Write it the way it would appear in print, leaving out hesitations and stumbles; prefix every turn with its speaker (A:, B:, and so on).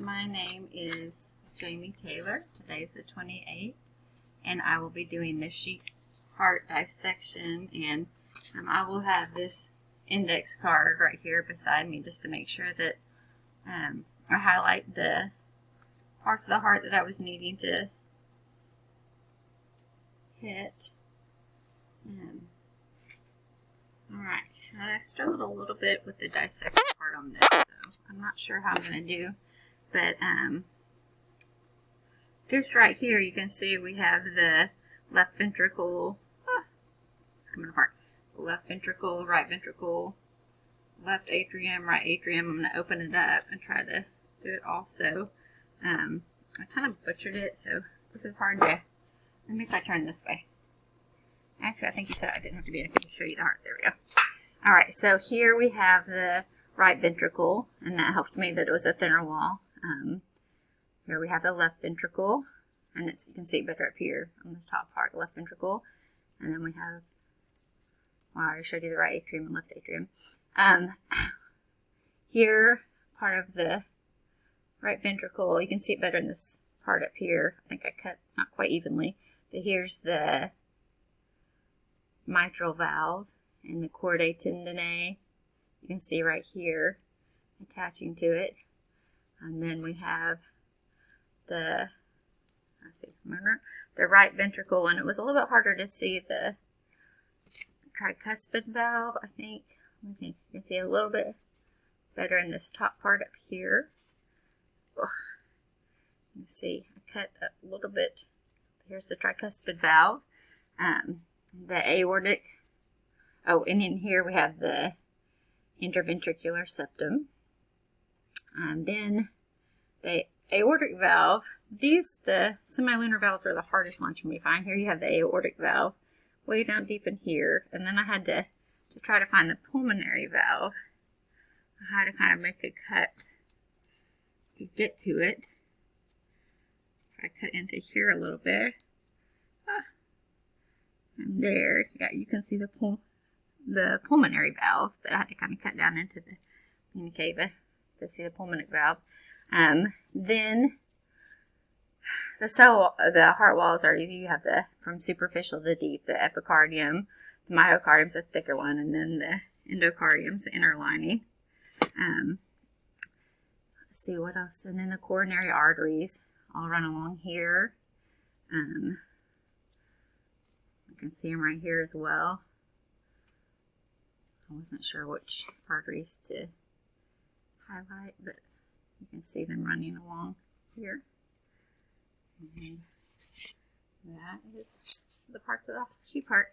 A: my name is Jamie Taylor. Today's the 28th, and I will be doing the sheep heart dissection, and I will have this index card right here beside me just to make sure that I highlight the parts of the heart that I was needing to hit. Alright, I struggled a little bit with the dissection part on this, so I'm not sure how I'm going to do, but just right here you can see we have the left ventricle, it's coming apart, left ventricle, right ventricle, left atrium, right atrium. I'm going to open it up and try to do it also. I kind of butchered it, so this is hard to, let me if I turn this way. Actually, I think you said I didn't have to be, I could just show you the heart. There we go. Alright, so here we have the right ventricle, and that helped me that it was a thinner wall. Here we have the left ventricle, and you can see it better up here on the top part, left ventricle. And then we have, well, I already showed you the right atrium and left atrium. Here, part of the right ventricle, you can see it better in this part up here. I think I cut not quite evenly, but here's the mitral valve and the chordae tendineae. You can see right here attaching to it. And then we have the right ventricle, and it was a little bit harder to see the tricuspid valve, I think. You can see a little bit better in this top part up here. You can see I cut a little bit. Here's the tricuspid valve. The aortic, and in here we have the interventricular septum. And then the aortic valve, the semilunar valves are the hardest ones for me to find. Here you have the aortic valve way down deep in here. And then I had to try to find the pulmonary valve. I had to kind of make a cut to get to it. I cut into here a little bit. And there, yeah, you can see the pulmonary valve that I had to kind of cut down into the vena cava to see the pulmonary valve. Then the heart walls are easy. You have from superficial to deep, the epicardium, the myocardium's a thicker one, and then the endocardium's the inner lining. Let's see what else. And then the coronary arteries all run along here. You can see them right here as well. I wasn't sure which arteries to highlight, but you can see them running along here. And that is the parts of the sheep heart.